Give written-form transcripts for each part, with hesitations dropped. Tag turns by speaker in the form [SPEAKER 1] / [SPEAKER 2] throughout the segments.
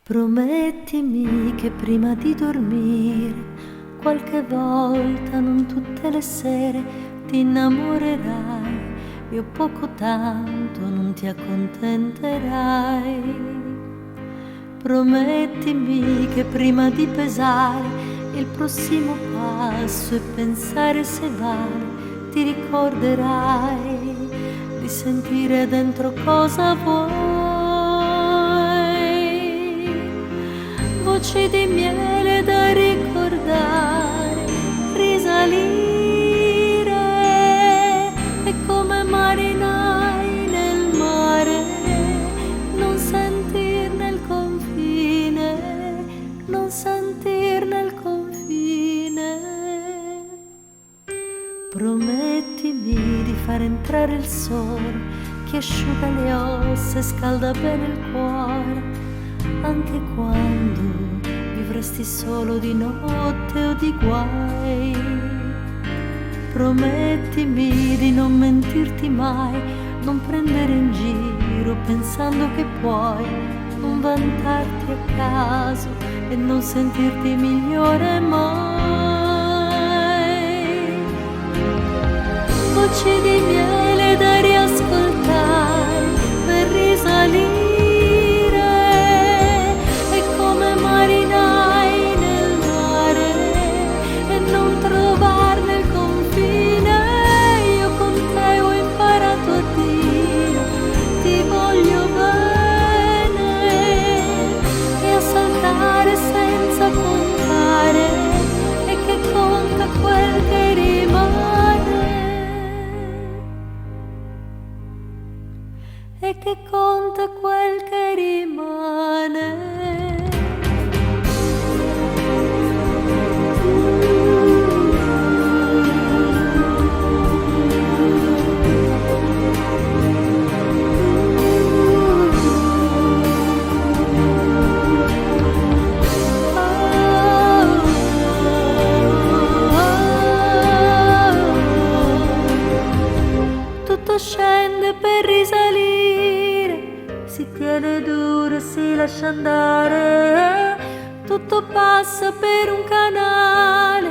[SPEAKER 1] Promettimi che prima di dormire, qualche volta, non tutte le sere, ti innamorerai e o poco tanto non ti accontenterai. Promettimi che prima di pesare il prossimo passo e pensare se vale, ti ricorderai di sentire dentro cosa vuoi. Voci di miele da ricordare, risalire, e come marinai nel mare, non sentirne il confine, non sentirne il confine. Promettimi di far entrare il sole che asciuga le ossa e scalda bene il cuore, anche quando vivresti solo di notte o di guai. Promettimi di non mentirti mai, non prendere in giro pensando che puoi, non vantarti a caso e non sentirti migliore mai. Voci di miele da riascoltare per risalire, senza contare, e che conta quel che rimane, e che conta quel che rimane. Tutto scende per risalire, si tiene duro e si lascia andare, tutto passa per un canale,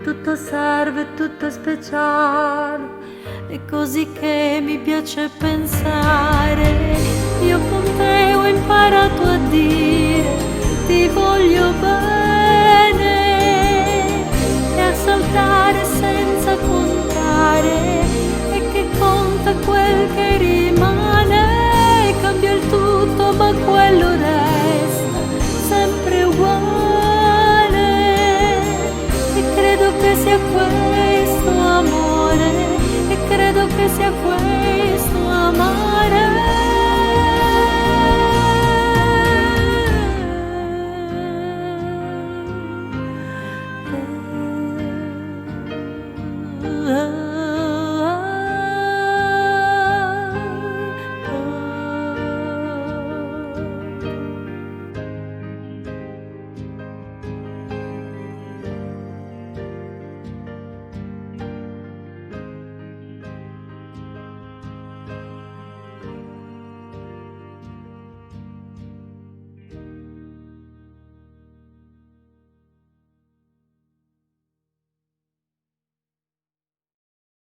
[SPEAKER 1] tutto serve, tutto è speciale, è così che mi piace pensare. Io con te ho imparato a dire